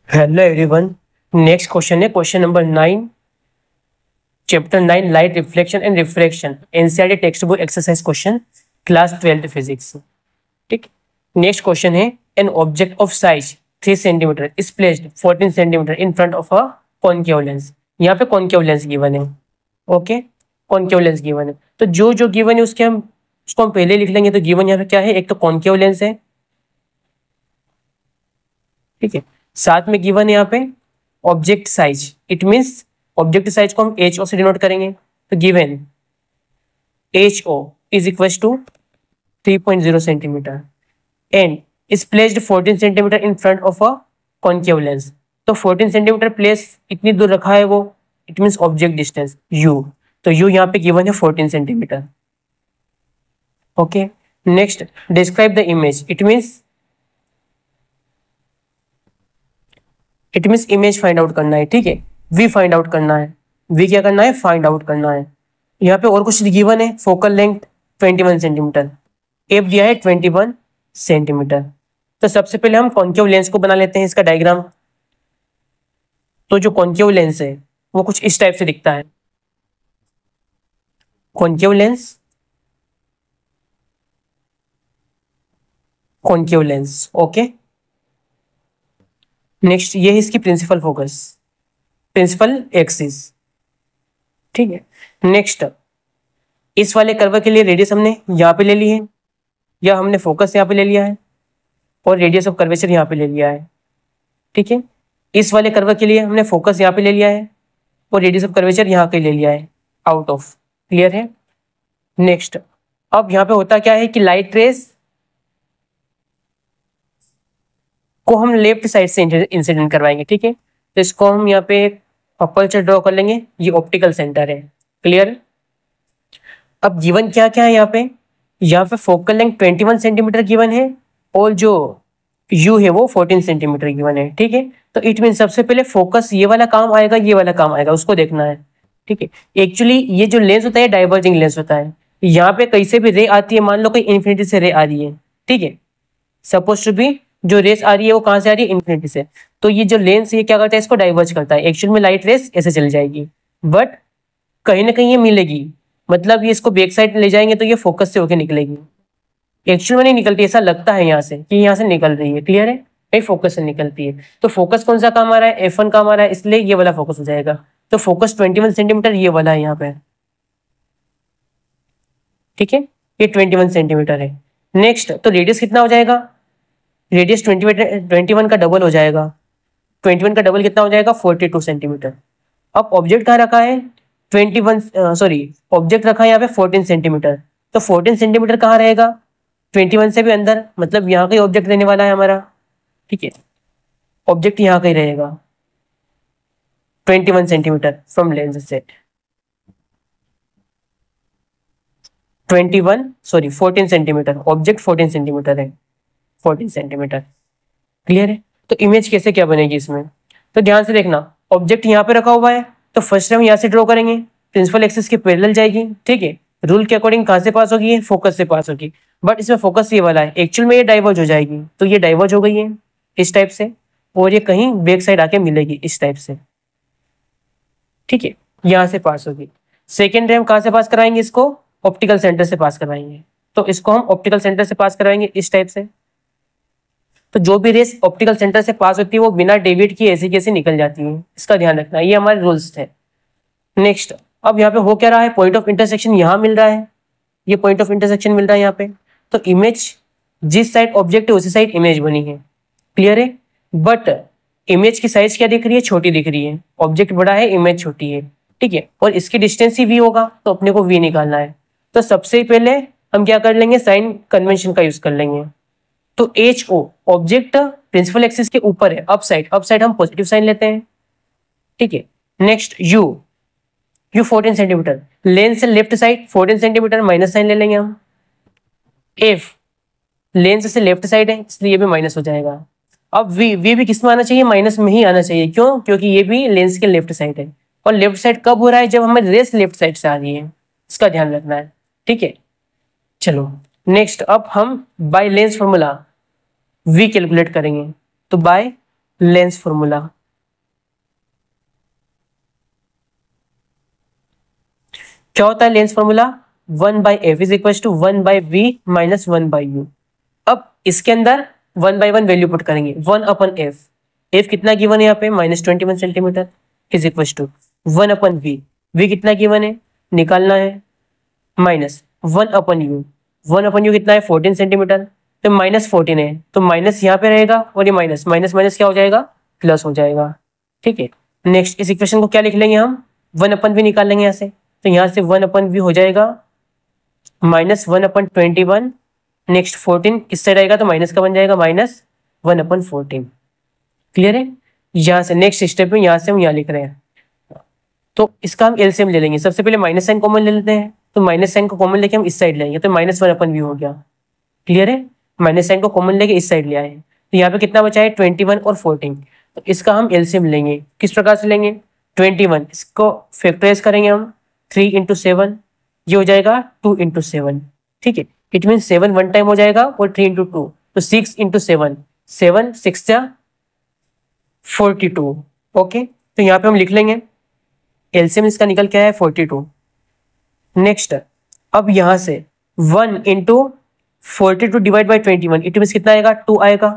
Hello everyone. Next question है question number 9, chapter 9 light reflection and refraction, NCERT text book exercise question, class 12th physics. ठीक। Next question है an object of size 3 centimetre is placed 14 centimetre in front of a concave lens. यहाँ पे concave lens given है। Okay, concave lens given है, तो जो जो given है उसको हम पहले लिख लेंगे। तो गिवन यहाँ पे क्या है, एक तो कॉनकेव लेंस है, ठीक है, साथ में गिवन है यहाँ पे object size. It means object size को हम एच ओ से डिनोट करेंगे। तो given H O is equal to 3.0 centimetre and is placed 14 centimetre in front of a concave lens. तो 14 सेंटीमीटर प्लेस इतनी दूर रखा है वो, it means object distance U. तो यू यहाँ पे गिवन है 14 centimetre. Okay, next describe the image. It means image find out करना है, ठीक है, वी फाइंड आउट करना है। वी क्या करना है, फाइंड आउट करना है। यहाँ पे और कुछ गिवन है, फोकल लेंथ 21 सेंटीमीटर, एफ दिया है 21 सेंटीमीटर। तो सबसे पहले हम कॉन्केव लेंस को बना लेते हैं, इसका डायग्राम। तो जो कॉन्केव लेंस है वो कुछ इस टाइप से दिखता है। Concave lens, concave lens, okay. Next ये है इसकी प्रिंसिपल फोकस, प्रिंसिपल एक्सिस, ठीक है। नेक्स्ट इस वाले कर्व के लिए रेडियस हमने यहाँ पे ले ली है, या हमने फोकस यहाँ पे ले लिया है, और रेडियस ऑफ कर्वेचर यहाँ पे ले लिया है, ठीक है। इस वाले कर्व के लिए हमने फोकस यहाँ पे ले लिया है और रेडियस ऑफ कर्वेचर यहाँ पे ले लिया है, आउट ऑफ। क्लियर है। नेक्स्ट अब यहाँ पे होता क्या है कि लाइट रेस को हम लेफ्ट साइड से इंसिडेंट करवाएंगे, ठीक है। तो इसको हम यहाँ पे अपर्चर ड्रॉ कर लेंगे, ये ऑप्टिकल सेंटर है। क्लियर। अब गिवन क्या क्या है यहाँ पे फोकल लेंथ 21 सेंटीमीटर गिवन है और जो यू है वो 14 सेंटीमीटर गिवन है, ठीक है। तो इट मीन सबसे पहले फोकस ये वाला काम आएगा, ये वाला काम आएगा, उसको देखना है, ठीक है। एक्चुअली ये जो लेंस होता है डाइवर्जिंग लेंस होता है। यहाँ पे कहीं से भी रे आती है, मान लो कोई इन्फिनिटी से रे आ रही है, ठीक है, सपोज टू बी जो रेस आ रही है वो कहाँ से आ रही है, इन्फिनिटी से। तो ये जो लेंस ये क्या करता है, इसको डाइवर्ज करता है। एक्चुअल में लाइट रेस ऐसे चली जाएगी, बट कहीं ना कहीं ये मिलेगी, मतलब ये इसको बैक साइड ले जाएंगे तो ये फोकस से होके निकलेगी। एक्चुअल में नहीं निकलती, ऐसा लगता है यहाँ से कि यहाँ से निकल रही है। क्लियर है, भाई फोकस से निकलती है। तो फोकस कौन सा काम आ रहा है, F1 काम आ रहा है, इसलिए ये वाला फोकस हो जाएगा। तो फोकस 21 सेंटीमीटर ये वाला है यहाँ पे, ठीक है, ये 21 सेंटीमीटर है। नेक्स्ट तो रेडियस कितना हो जाएगा, रेडियस 21 का डबल हो जाएगा। 21 का डबल कितना हो जाएगा, 42 सेंटीमीटर। अब ऑब्जेक्ट कहाँ रखा है, 21 सॉरी ऑब्जेक्ट रखा है यहाँ पे 14 सेंटीमीटर। तो 14 सेंटीमीटर कहाँ रहेगा, 21 से भी अंदर, मतलब यहाँ का ही ऑब्जेक्ट रहने वाला है हमारा, ठीक है। ऑब्जेक्ट यहाँ का ही रहेगा 21 centimetre from lens set. 14 centimetre, object 14 centimetre है, 14 सेंटीमीटर। क्लियर है। तो इमेज कैसे क्या बनेगी इसमें, तो ध्यान से देखना। ऑब्जेक्ट यहाँ पे रखा हुआ है, तो फर्स्ट हम यहाँ से ड्रॉ करेंगे, प्रिंसिपल एक्सिस के पैरेलल जाएगी, ठीक है। रूल के अकॉर्डिंग कहाँ से पास होगी, फोकस से पास होगी, बट इसमें फोकस ये वाला है, एक्चुअल में ये डाइवर्ज हो जाएगी। तो ये डाइवर्ज हो गई है इस टाइप से, और ये कहीं बैक साइड आके मिलेगी इस टाइप से, ठीक है, यहाँ से पास होगी। सेकेंड रे हम कहाँ से पास कराएंगे इसको, ऑप्टिकल सेंटर से पास करवाएंगे। तो इसको हम ऑप्टिकल सेंटर से पास करवाएंगे इस टाइप से। तो जो भी रेस ऑप्टिकल सेंटर से पास होती है वो बिना डेविएट की ऐसी कैसे निकल जाती है, इसका ध्यान रखना, ये हमारे रूल्स थे। नेक्स्ट अब यहाँ पे हो क्या रहा है, पॉइंट ऑफ इंटरसेक्शन यहाँ मिल रहा है, ये पॉइंट ऑफ इंटरसेक्शन मिल रहा है यहाँ पे। तो इमेज जिस साइड ऑब्जेक्ट है उसी साइड इमेज बनी है। क्लियर है। बट इमेज की साइज क्या दिख रही है, छोटी दिख रही है, ऑब्जेक्ट बड़ा है इमेज छोटी है, ठीक है। और इसकी डिस्टेंस ही वी होगा, तो अपने को वी निकालना है। तो सबसे पहले हम क्या कर लेंगे, साइन कन्वेंशन का यूज कर लेंगे। तो H O object principal axis के ऊपर है, अप साइड हम पॉजिटिव साइन लेते हैं, ठीक है। नेक्स्ट यू 14 सेंटीमीटर, लेंस से left side 14 centimetre minus sign ले लेंगे हम। एफ लेंस से लेफ्ट साइड है इसलिए ये भी माइनस हो जाएगा। अब वी भी किस में आना चाहिए, माइनस में ही आना चाहिए। क्यों, क्योंकि ये भी लेंस के लेफ्ट साइड है, और लेफ्ट साइड कब हो रहा है, जब हमें रेस लेफ्ट साइड से आ रही है, इसका ध्यान रखना है, ठीक है। चलो नेक्स्ट अब हम by lens formula V calculate करेंगे। तो बाय लेंस फॉर्मूला। क्या होता है lens formula? 1/f is equal to 1/v minus 1/u। अब इसके अंदर 1/1 वैल्यू पुट करेंगे, 1/f। एफ कितना गिवन है यहाँ पे? -21 centimetre is equal to 1/v। v कितना गिवन है? निकालना है, माइनस 1/u। 1/u कितना है? 14 सेंटीमीटर। तो -14 है, तो माइनस यहाँ पे रहेगा और ये माइनस माइनस माइनस क्या हो जाएगा? प्लस हो जाएगा। ठीक है, नेक्स्ट इस इक्वेशन को क्या लिख लेंगे हम? 1/v निकाल लेंगे यहाँ से। तो यहाँ से 1/v हो जाएगा -1/21। नेक्स्ट 14 इस साइड आएगा तो माइनस का बन जाएगा, -1/14। क्लियर है? यहाँ से नेक्स्ट स्टेप में यहाँ से हम यहाँ लिख रहे हैं, तो इसका हम एलसीएम ले लेंगे। सबसे पहले माइनस साइन कॉमन ले लेते हैं, तो माइनस साइन को कॉमन लेके हम इस साइड लेंगे, तो -1/v हो गया। क्लियर है? माइनस साइन को कॉमन लेके इस साइड ले आए, तो यहाँ पे कितना बचा है? 21 और 14। तो इसका हम एलसीएम लेंगे। किस प्रकार से लेंगे? 21 इसको फैक्टराइज करेंगे हम, 3 × 7, ये हो जाएगा 2 × 7। ठीक है, इट मीन 7 वन टाइम हो जाएगा और 3 × 2, तो 6 × 7, 7 6 जा 42। ओके, तो यहाँ पे हम लिख लेंगे एलसीएम इसका निकल के आया है 42। नेक्स्ट, अब यहाँ से 1 × 42 डिवाइड बाई 21, इट मीन कितना आएगा? 2 आएगा।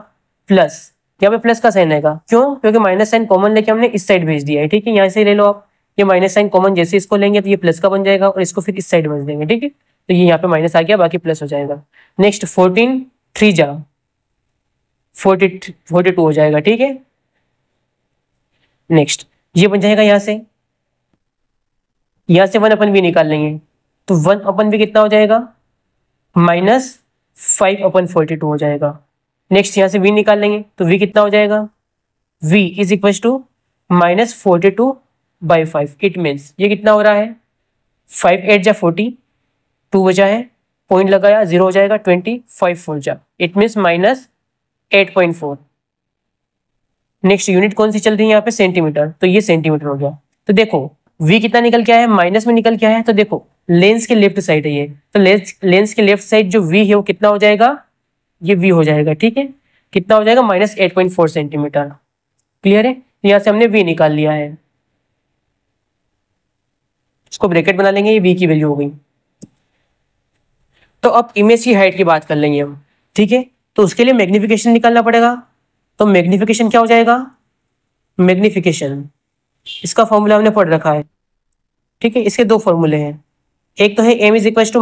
प्लस यहाँ पे प्लस का साइन आएगा, क्यों? क्योंकि माइनस साइन कॉमन लेके हमने इस साइड भेज दिया है। ठीक है, यहाँ से ले लो आप, ये माइनस साइन कॉमन जैसे इसको लेंगे तो ये प्लस का बन जाएगा और इसको फिर इस साइड भेज देंगे। ठीक है, तो ये यहाँ पे माइनस आ गया, बाकी प्लस हो जाएगा। नेक्स्ट 14 3 जा 42 हो जाएगा। ठीक है, नेक्स्ट ये बन जाएगा, यहाँ से 1/v निकाल लेंगे, तो 1/v कितना हो जाएगा? -5/42 हो जाएगा। नेक्स्ट यहाँ से v निकाल लेंगे, तो v कितना हो जाएगा? v is equal to -42/5। It means ये कितना हो रहा है? 5 8 जा 40, 2 बचा है, पॉइंट लगाया, 0 हो जाएगा, 20, 5 4 जा, इट मीन्स -8.4। नेक्स्ट यूनिट कौन सी चल रही है यहाँ पे? सेंटीमीटर, तो ये सेंटीमीटर हो गया। तो देखो v कितना निकल के आया है? माइनस में निकल के आया है। तो देखो लेंस के लेफ्ट साइड है ये, तो लेंस के लेफ्ट साइड जो v है वो कितना हो जाएगा? ये v हो जाएगा। ठीक है, कितना हो जाएगा? -8.4 सेंटीमीटर। क्लियर है? यहाँ से हमने v निकाल लिया है, इसको ब्रैकेट बना लेंगे, ये v की वैल्यू हो गई। तो अब इमेज की हाइट की बात कर लेंगे हम। ठीक है, तो उसके लिए मैग्निफिकेशन निकालना पड़ेगा। तो मैग्निफिकेशन क्या हो जाएगा? मैग्निफिकेशन इसका फॉर्मूला हमने पढ़ रखा है। ठीक है, इसके दो फॉर्मूले हैं, एक तो है m is equal two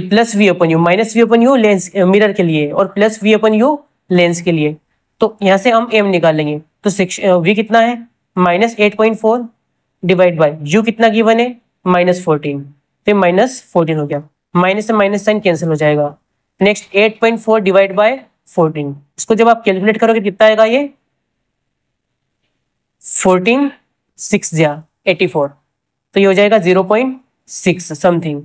plus v/u, -v/u lens mirror के लिए और प्लस v/u लेंस के लिए। तो यहाँ से हम m निकाल लेंगे, तो v कितना है? -8.4 डिवाइड बाय u कितना गिवन है? -14, तो -14 हो गया, माइनस से माइनस साइन कैंसिल हो जाएगा। नेक्स्ट 8.4 डिवाइड बाय 14, इसको जब आप कैलकुलेट करोगे कितना आएगा? ये 14 6 जा 84, तो ये हो जाएगा 0.6 समथिंग।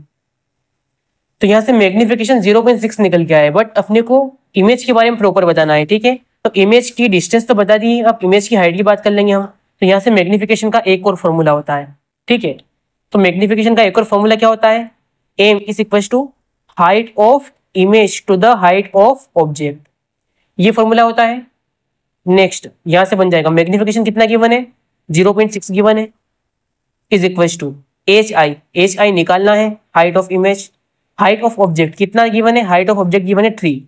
तो यहाँ से मैग्निफिकेशन 0.6 निकल के आया है, बट अपने को इमेज के बारे में प्रॉपर बताना है। ठीक है, तो इमेज की डिस्टेंस तो बता दी, अब इमेज की हाइट की बात कर लेंगे हम। तो यहाँ से मैग्निफिकेशन का एक और फॉर्मूला होता है। ठीक है, तो मैग्निफिकेशन का एक और फॉर्मूला क्या होता है? m is equal to height of image to the height of object, ये फॉर्मूला होता है। नेक्स्ट यहाँ से बन जाएगा मैग्निफिकेशन कितना गिवन है? 0.6 गिवन है, इज इक्वल टू hi निकालना है, height of image, height of object कितना गिवन है? हाइट ऑफ ऑब्जेक्ट गिवन है 3।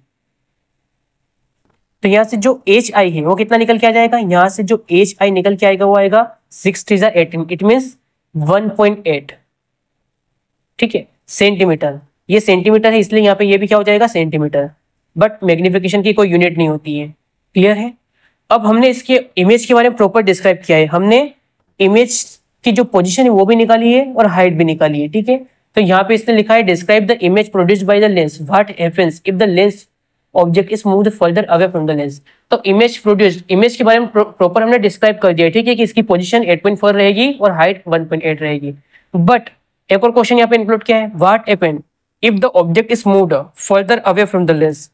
तो यहाँ से जो hi है वो कितना निकल के आ जाएगा? यहाँ से जो hi निकल के आएगा वो आएगा 6 3 18, इट मीन्स 1.8। ठीक है, सेंटीमीटर, ये सेंटीमीटर है इसलिए यहाँ पे ये भी क्या हो जाएगा? सेंटीमीटर, बट मैग्निफिकेशन की कोई यूनिट नहीं होती है। क्लियर है? अब हमने इसके इमेज के बारे में प्रॉपर डिस्क्राइब किया है, हमने इमेज की जो पोजीशन है वो भी निकाली है और हाइट भी निकाली है। ठीक है, तो यहाँ पे इसने लिखा है describe the image produced by the lens, what happens if the lens object is moved further away from the lens. तो इमेज प्रोड्यूस्ड, इमेज के बारे में प्रॉपर हमने डिस्क्राइब कर दिया। ठीक है, कि इसकी पोजीशन 8.4 रहेगी और हाइट 1.8 रहेगी। बट एक और क्वेश्चन यहाँ पे इंक्लूड किया है, what happen if the object is moved further away from the lens.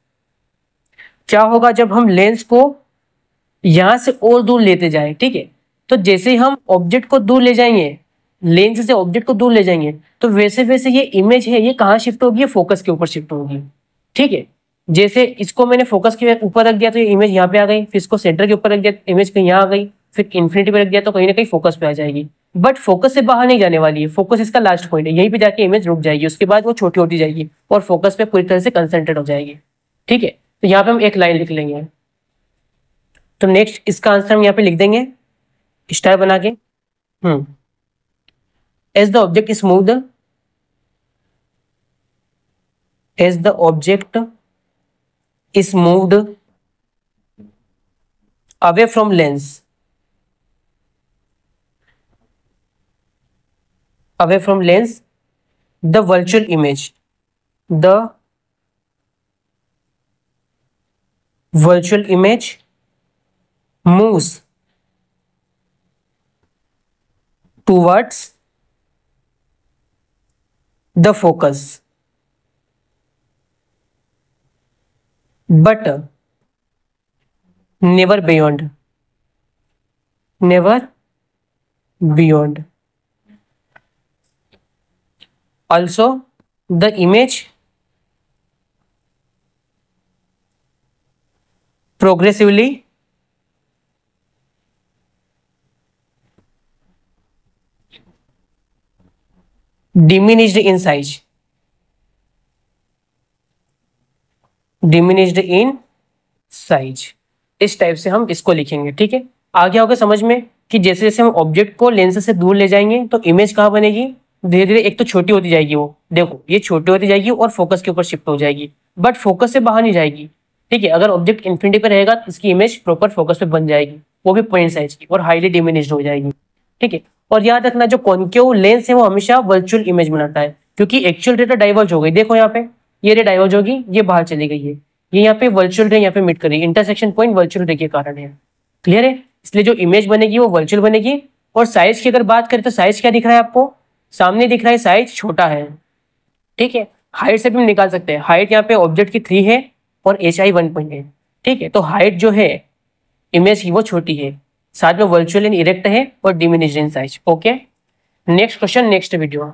क्या होगा जब हम लेंस को यहां से और दूर लेते जाएं? ठीक है, तो जैसे ही हम ऑब्जेक्ट को दूर ले जाएंगे, लेंस से ऑब्जेक्ट को दूर ले जाएंगे, तो वैसे वैसे ये इमेज है ये कहाँ शिफ्ट होगी? फोकस के ऊपर शिफ्ट होगी। ठीक है, जैसे इसको मैंने फोकस के ऊपर रख दिया तो ये इमेज यहाँ पे आ गई, फिर इसको सेंटर के ऊपर रख दिया इमेज कहीं यहाँ आ गई, फिर इन्फिनिटी पे रख दिया तो कहीं ना कहीं फोकस पे आ जाएगी। बट फोकस से बाहर नहीं जाने वाली है, फोकस इसका लास्ट पॉइंट है, यहीं पे जाके इमेज रुक जाएगी, उसके बाद वो छोटी होती जाएगी और फोकस पे पूरी तरह से कंसंट्रेट हो जाएगी। ठीक है, तो यहाँ पे हम एक लाइन लिख लेंगे। तो नेक्स्ट इसका आंसर हम यहाँ पे लिख देंगे स्टार बना के। As the object is moved, as the object is moved away from lens, away from lens, the virtual image, the virtual image moves towards the focus, but never beyond, never beyond. Also the image progressively diminished in size, diminished in size. इस type से हम इसको लिखेंगे। ठीक है, आ गया होगा समझ में कि जैसे जैसे हम ऑब्जेक्ट को लेंस से दूर ले जाएंगे तो इमेज कहाँ बनेगी, धीरे धीरे एक तो छोटी होती जाएगी, वो देखो ये छोटी होती जाएगी और फोकस के ऊपर शिफ्ट हो जाएगी, बट फोकस से बाहर नहीं जाएगी। ठीक है, अगर ऑब्जेक्ट इन्फिनिटी पे रहेगा तो इसकी इमेज प्रॉपर फोकस पे बन जाएगी, वो भी पॉइंट साइज की और हाईली डिमिनिश्ड हो जाएगी। ठीक है, और याद रखना जो कॉन्केव लेंस है वो हमेशा वर्चुअल इमेज बनाता है, क्योंकि एक्चुअल रे तो डाइवर्ज हो गई, देखो यहाँ पे ये रे डाइवर्ज होगी, ये बाहर चली गई है, ये यहाँ पे वर्चुअल रे यहाँ पे मिट करेगी, इंटरसेक्शन पॉइंट वर्चुअल रे के कारण है। क्लियर है, इसलिए जो इमेज बनेगी वो वर्चुअल बनेगी। और साइज की अगर बात करें तो साइज क्या दिख रहा है आपको, सामने दिख रहा है साइज छोटा है। ठीक है, हाइट से भी हम निकाल सकते हैं, हाइट यहाँ पे ऑब्जेक्ट की 3 है और HI 1 पॉइंट है। ठीक है, तो हाइट जो है इमेज की वो छोटी है, साथ में वर्चुअल इन इरेक्ट है और diminished in size. Okay, next question next video.